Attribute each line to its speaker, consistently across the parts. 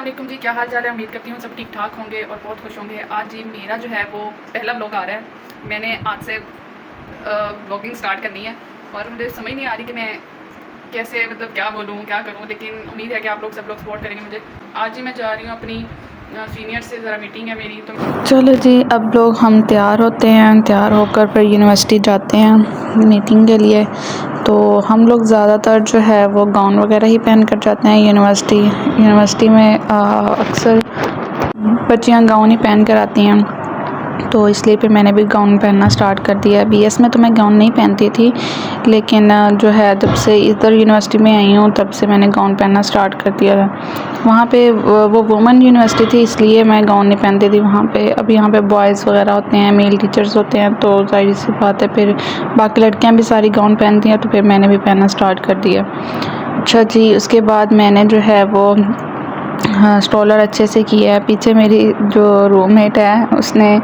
Speaker 1: अस्सलाम वालेकुम जी, क्या हाल चाल है। उम्मीद करती हूँ सब ठीक ठाक होंगे और बहुत खुश होंगे। आज जी मेरा जो है वो पहला ब्लॉग आ रहा है। मैंने आज से ब्लॉगिंग स्टार्ट करनी है और मुझे समझ नहीं आ रही कि मैं कैसे मतलब क्या बोलूँ क्या करूँ, लेकिन उम्मीद है कि आप लोग सब लोग सपोर्ट करेंगे मुझे। आज जी मैं जा रही हूँ अपनी सीनियर से, ज़रा मीटिंग है मेरी। तो चलो जी, अब लोग हम तैयार होते हैं, तैयार होकर फिर यूनिवर्सिटी जाते हैं मीटिंग के लिए। तो हम लोग ज़्यादातर जो है वो गाउन वगैरह ही पहन कर जाते हैं यूनिवर्सिटी में। अक्सर बच्चियां गाउन ही पहन कर आती हैं, तो इसलिए फिर मैंने भी गाउन पहनना स्टार्ट कर दिया। बीएस में तो मैं गाउन नहीं पहनती थी, लेकिन जो है जब से इधर यूनिवर्सिटी में आई हूँ तब से मैंने गाउन पहनना स्टार्ट कर दिया है। वहाँ पे वो वुमेन यूनिवर्सिटी थी, इसलिए मैं गाउन नहीं पहनती थी वहाँ पे। अब यहाँ पे बॉयज़ वगैरह होते हैं, मेल टीचर्स होते हैं, तो जाहिर सी बात है फिर बाकी लड़कियाँ भी सारी गाउन पहनती हैं, तो फिर मैंने भी पहनना स्टार्ट कर दिया। अच्छा जी, उसके बाद मैंने जो है वो स्टॉलर अच्छे से किया है। पीछे मेरी जो रूममेट है उसने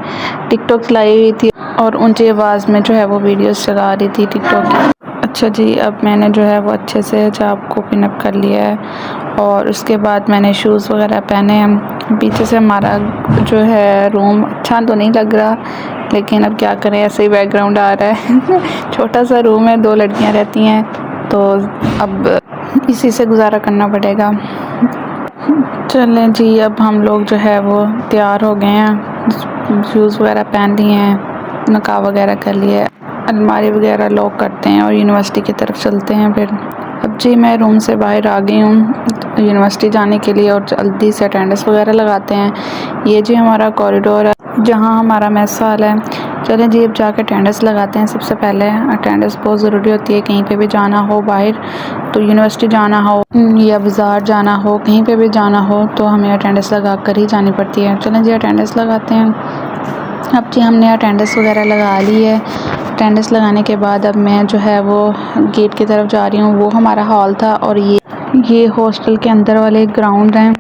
Speaker 1: टिकटॉक चलाई हुई थी और ऊंची आवाज़ में जो है वो वीडियोस चला रही थी टिकटॉक की। अच्छा जी, अब मैंने जो है वो अच्छे से हिजाब को पिन अप कर लिया है और उसके बाद मैंने शूज़ वगैरह पहने हैं। पीछे से हमारा जो है रूम अच्छा तो नहीं लग रहा, लेकिन अब क्या करें, ऐसे ही बैकग्राउंड आ रहा है। छोटा सा रूम है, 2 लड़कियाँ रहती हैं, तो अब इसी से गुजारा करना पड़ेगा। चलें जी, अब हम लोग जो है वो तैयार हो गए हैं, शूज़ वगैरह पहन लिए हैं, नकाब वगैरह कर लिए, अलमारी वगैरह लॉक करते हैं और यूनिवर्सिटी की तरफ चलते हैं। फिर अब जी मैं रूम से बाहर आ गई हूँ यूनिवर्सिटी जाने के लिए और जल्दी से अटेंडेंस वगैरह लगाते हैं। ये जी हमारा कॉरिडोर है जहाँ हमारा मेस हॉल है। चलें जी, अब जाकर अटेंडेंस लगाते हैं। सबसे पहले अटेंडेंस बहुत ज़रूरी होती है, कहीं पे भी जाना हो बाहर, तो यूनिवर्सिटी जाना हो या बाज़ार जाना हो, कहीं पे भी जाना हो तो हमें अटेंडेंस लगा कर ही जानी पड़ती है। चलें जी, अटेंडेंस लगाते हैं। अब जी हमने अटेंडेंस वगैरह लगा ली है। अटेंडेंस लगाने के बाद अब मैं जो है वो गेट की तरफ जा रही हूँ। वो हमारा हॉल था और ये हॉस्टल के अंदर वाले ग्राउंड हैं।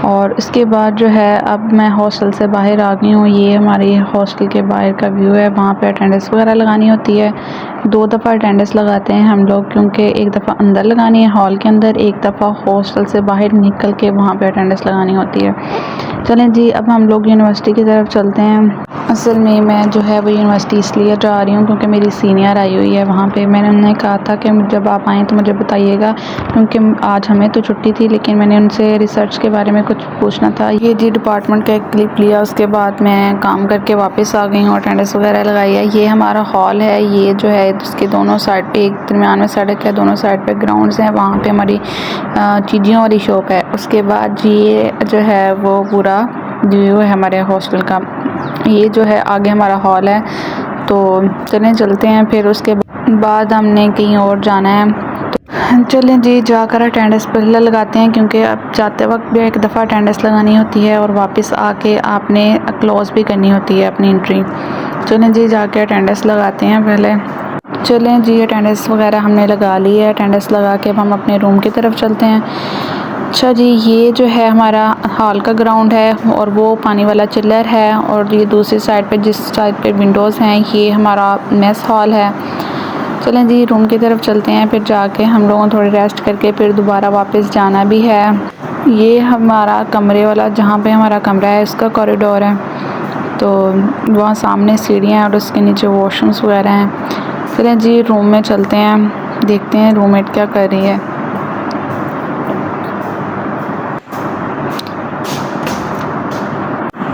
Speaker 1: और इसके बाद जो है अब मैं हॉस्टल से बाहर आ गई हूँ। ये हमारी हॉस्टल के बाहर का व्यू है। वहाँ पे अटेंडेंस वगैरह लगानी होती है। 2 दफ़ा अटेंडेंस लगाते हैं हम लोग, क्योंकि एक दफ़ा अंदर लगानी है हॉल के अंदर, एक दफ़ा हॉस्टल से बाहर निकल के वहाँ पे अटेंडेंस लगानी होती है। चलें जी, अब हम लोग यूनिवर्सिटी की तरफ चलते हैं। असल में मैं जो है वो यूनिवर्सिटी इसलिए जा रही हूँ क्योंकि मेरी सीनियर आई हुई है वहाँ पे। मैंने उन्हें कहा था कि जब आप आएँ तो मुझे बताइएगा, क्योंकि आज हमें तो छुट्टी थी, लेकिन मैंने उनसे रिसर्च के बारे में कुछ पूछना था। ये जी डिपार्टमेंट का एक क्लिप लिया, उसके बाद मैं काम करके वापस आ गई हूँ, अटेंडेंस वगैरह लगाई है। ये हमारा हॉल है, ये जो है इसके दोनों साइड पे, एक दरमियान में सड़क है, दोनों साइड पे ग्राउंड्स हैं। वहाँ पे हमारी चीज़ियों वाली शॉप है। उसके बाद जी ये जो है वो पूरा व्यू है हमारे हॉस्टल का। ये जो है आगे हमारा हॉल है, तो चलें चलते हैं। फिर उसके बाद हमने कहीं और जाना है, तो चलें जी जाकर अटेंडेंस पहले लगाते हैं, क्योंकि अब जाते वक्त भी एक दफ़ा अटेंडेंस लगानी होती है और वापस आके आपने क्लोज़ भी करनी होती है अपनी एंट्री। चलें जी जाके अटेंडेंस लगाते हैं पहले। चलें जी, अटेंडेंस वगैरह हमने लगा ली है। अटेंडेंस लगा के अब हम अपने रूम की तरफ चलते हैं। अच्छा जी, ये जो है हमारा हॉल का ग्राउंड है और वो पानी वाला चिल्लर है, और ये दूसरी साइड पे, जिस साइड पे विंडोज़ हैं, ये हमारा मेस हॉल है। चलें जी रूम की तरफ चलते हैं। फिर जाके हम लोगों थोड़ी रेस्ट करके फिर दोबारा वापस जाना भी है। ये हमारा कमरे वाला, जहाँ पे हमारा कमरा है, इसका कॉरिडोर है, तो वहाँ सामने सीढ़ियाँ हैं और उसके नीचे वॉशरूम्स वगैरह हैं। चलें जी रूम में चलते हैं, देखते हैं रूममेट क्या कर रही है।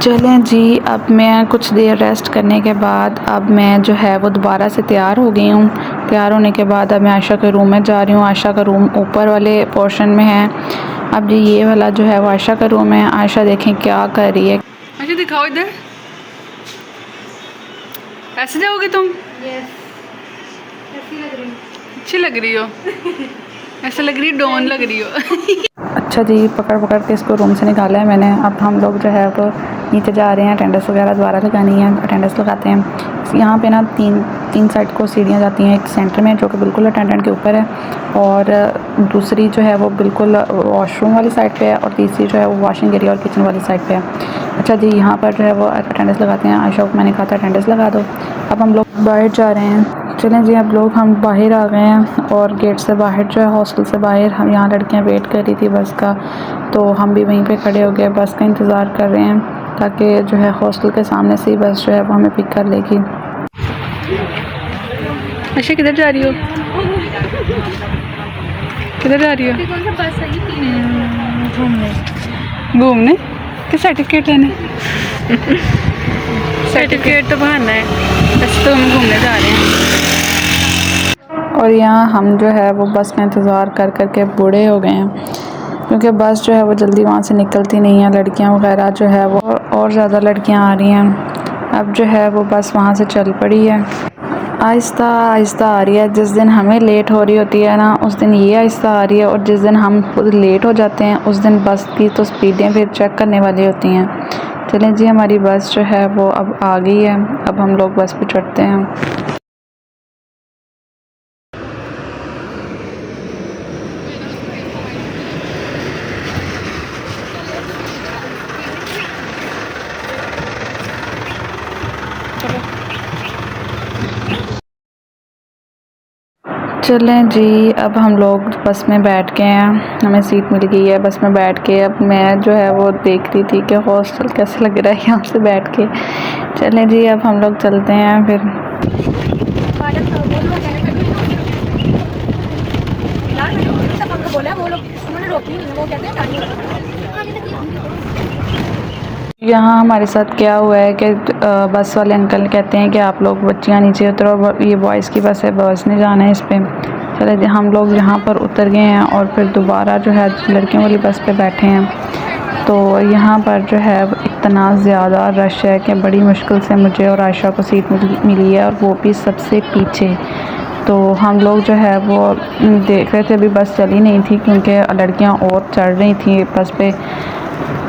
Speaker 1: चलें जी, अब मैं कुछ देर रेस्ट करने के बाद अब मैं जो है वो दोबारा से तैयार हो गई हूँ। तैयार होने के बाद अब मैं आयशा के रूम में जा रही हूँ। आयशा का रूम ऊपर वाले पोर्शन में है। अब जी ये वाला जो है वो आयशा का रूम है। आयशा देखें क्या कर रही है। आयशा दिखाओ इधर, ऐसे जाओगे तुम? अच्छी लग रही हो। ऐसा लग रही डॉन लग रही हो। अच्छा जी, पकड़ पकड़ के इसको रूम से निकाला है मैंने। अब हम लोग जो है वो नीचे जा रहे हैं, अटेंडेंस वगैरह दोबारा लगानी है। अटेंडेंस लगाते हैं। यहाँ पे ना तीन साइड को सीढ़ियाँ जाती हैं, एक सेंटर में जो कि बिल्कुल अटेंडेंट के ऊपर है, और दूसरी जो है वो बिल्कुल वॉशरूम वाली साइड पे है, और तीसरी जो है वो वॉशिंग एरिया और किचन वाली साइड पे है। अच्छा जी, यहाँ पर जो है वो अटेंडेंस लगाते हैं। आयशा को मैंने कहा था अटेंडेंस लगा दो। अब हम लोग बाहर जा रहे हैं।
Speaker 2: चलें जी, अब लोग हम बाहर आ गए हैं और गेट से बाहर जो है हॉस्टल से बाहर हम यहाँ लड़कियाँ वेट कर रही थी बस का, तो हम भी वहीं पे खड़े हो गए, बस का इंतज़ार कर रहे हैं ताकि जो है हॉस्टल के सामने से ही बस जो है वो हमें पिक कर लेगी। अच्छा किधर जा रही हो? किधर जा रही हो? घूमने कि सर्टिफिकेट लेने? सर्टिफिकेट तो बहाना है, बस तो हम घूमने जा रहे हैं। और यहाँ हम जो है वो बस का इंतज़ार कर कर के बूढ़े हो गए हैं, क्योंकि बस जो है वो जल्दी वहाँ से निकलती नहीं है। लड़कियाँ वगैरह जो है वो और ज़्यादा लड़कियाँ आ रही हैं। अब जो है वो बस वहाँ से चल पड़ी है, आहिस्ता आहिस्ता आ रही है। जिस दिन हमें लेट हो रही होती है ना, उस दिन ये आहिस्ता आ रही है, और जिस दिन हम खुद लेट हो जाते हैं उस दिन बस की तो स्पीडें फिर चेक करने वाली होती हैं। चलें जी, हमारी बस जो है वो अब आ गई है, अब हम लोग बस पे चढ़ते हैं। चलें जी, अब हम लोग बस में बैठ गए हैं, हमें सीट मिल गई है बस में बैठ के। अब मैं जो है वो देख रही थी कि हॉस्टल कैसे लग रहा है यहाँ से बैठ के। चलें जी, अब हम लोग चलते हैं फिर। यहाँ हमारे साथ क्या हुआ है कि बस वाले अंकल कहते हैं कि आप लोग बच्चियाँ नीचे उतरो, ये बॉयज़ की बस है, बॉयज़ नहीं जाना है इस पर। चले जी, हम लोग यहाँ पर उतर गए हैं और फिर दोबारा जो है लड़कियों वाली बस पे बैठे हैं। तो यहाँ पर जो है इतना ज़्यादा रश है कि बड़ी मुश्किल से मुझे और आयशा को सीट मिली है, और वो भी सबसे पीछे। तो हम लोग जो है वो देख रहे थे, अभी बस चली नहीं थी क्योंकि लड़कियाँ और चढ़ रही थी बस पे।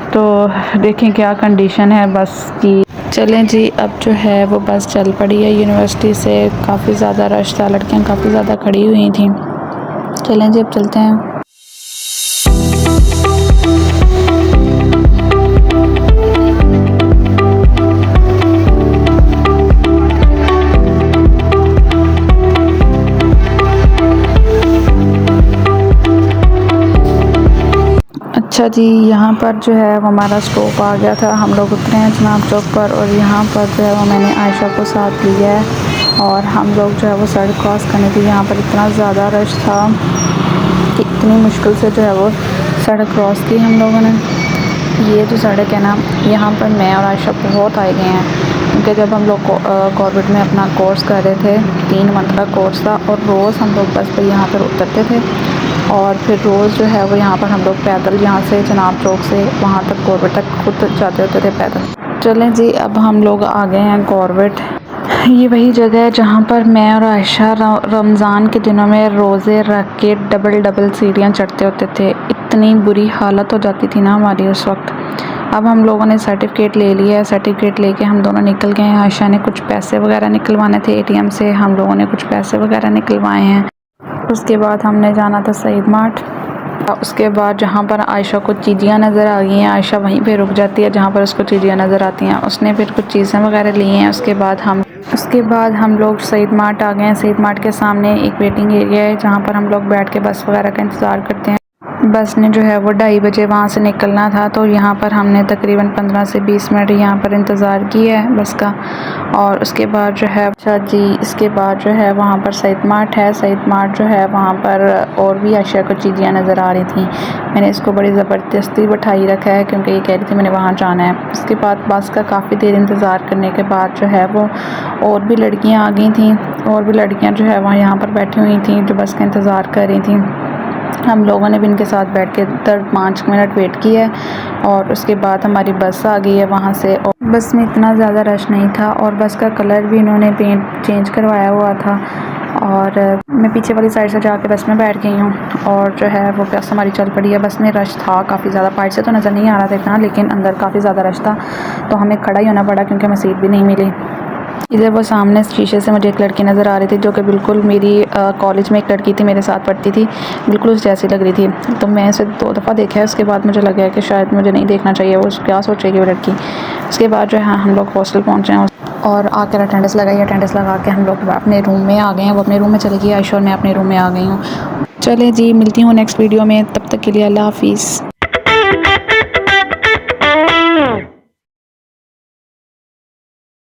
Speaker 2: तो देखें क्या कंडीशन है बस की। चलें जी, अब जो है वो बस चल पड़ी है यूनिवर्सिटी से। काफ़ी ज़्यादा रश था, लड़कियां काफ़ी ज़्यादा खड़ी हुई थी। चलें जी, अब चलते हैं। अच्छा जी, यहाँ पर जो है वो हमारा स्टॉप आ गया था, हम लोग उतरे हैं जनाब चौक पर, और यहाँ पर जो है वो मैंने आयशा को साथ लिया है और हम लोग जो है वो सड़क क्रॉस करने थी। यहाँ पर इतना ज़्यादा रश था कि इतनी मुश्किल से जो है वो सड़क क्रॉस की हम लोगों ने। ये जो सड़क है ना, यहाँ पर मैं और आयशा बहुत आए गए हैं, क्योंकि जब हम लोग कॉर्बेट में अपना कोर्स कर रहे थे, 3 मंथ का कोर्स था, और रोज़ हम लोग बस पर यहाँ पर उतरते थे और फिर रोज़ जो है वो यहाँ पर हम लोग पैदल यहाँ से जनाब चौक से वहाँ तक कॉर्बेट तक खुद जाते होते थे पैदल। चलें जी, अब हम लोग आ गए हैं कॉर्बेट। ये वही जगह है जहाँ पर मैं और आयशा रमज़ान के दिनों में रोज़े रख के डबल सीढ़ियाँ चढ़ते होते थे। इतनी बुरी हालत हो जाती थी ना हमारी उस वक्त। अब हम लोगों ने सर्टिफिकेट ले लिया है, सर्टिफिकेट लेके हम दोनों निकल गए हैं। आयशा ने कुछ पैसे वगैरह निकलवाने थे एटीएम से, हम लोगों ने कुछ पैसे वगैरह निकलवाए हैं। उसके बाद हमने जाना था सईद मार्ट। उसके बाद जहाँ पर आयशा को चीज़ियाँ नज़र आ गई हैं, आयशा वहीं पे रुक जाती है जहाँ पर उसको चीज़ियाँ नज़र आती हैं। उसने फिर कुछ चीज़ें वगैरह ली हैं। उसके बाद हम लोग सईद मार्ट आ गए हैं। सईद मार्ट के सामने एक वेटिंग एरिया है जहाँ पर हम लोग बैठ के बस वगैरह का इंतज़ार करते हैं। बस ने जो है वो 2:30 बजे वहाँ से निकलना था, तो यहाँ पर हमने तकरीबन 15 से 20 मिनट यहाँ पर इंतज़ार किया है बस का। और उसके बाद जो है अच्छा जी, इसके बाद जो है वहाँ पर सईद मार्ट है। सईद मार्ट जो है वहाँ पर और भी अशिया को चीज़ियाँ नज़र आ रही थी। मैंने इसको बड़ी ज़बरदस्ती बैठाई रखा है क्योंकि ये कह रही थी मैंने वहाँ जाना है। उसके बाद बस का काफ़ी देर इंतज़ार करने के बाद जो है वो और भी लड़कियाँ आ गई थी, और भी लड़कियाँ जो है वहाँ यहाँ पर बैठी हुई थी जो बस का इंतज़ार कर रही थी। हम लोगों ने भी इनके साथ बैठ के 5 मिनट वेट किया है, और उसके बाद हमारी बस आ गई है वहाँ से। और बस में इतना ज़्यादा रश नहीं था, और बस का कलर भी इन्होंने पेंट चेंज करवाया हुआ था। और मैं पीछे वाली साइड से जाके बस में बैठ गई हूँ, और जो है वो बस हमारी चल पड़ी है। बस में रश था काफ़ी ज़्यादा, बाहर से तो नज़र नहीं आ रहा था इतना, लेकिन अंदर काफ़ी ज़्यादा रश था, तो हमें खड़ा ही होना पड़ा क्योंकि हमें सीट भी नहीं मिली। इधर वो सामने शीशे से मुझे एक लड़की नज़र आ रही थी जो कि बिल्कुल मेरी कॉलेज में एक लड़की थी मेरे साथ पढ़ती थी, बिल्कुल उस जैसी लग रही थी। तो मैं इसे 2 दफ़ा देखा है, उसके बाद मुझे लगा कि शायद मुझे नहीं देखना चाहिए, वो क्या सोचेगी वो लड़की। उसके बाद जो है हम लोग हॉस्टल पहुँचे हैं, और आकर अटेंडेंस लगाई। अटेंडेंस लगा के हम लोग अपने रूम में आ गए हैं। वो अपने रूम में चली गई आयशा और मैं अपने रूम में आ गई हूँ। चले जी, मिलती हूँ नेक्स्ट वीडियो में, तब तक के लिए अल्लाह हाफिज़।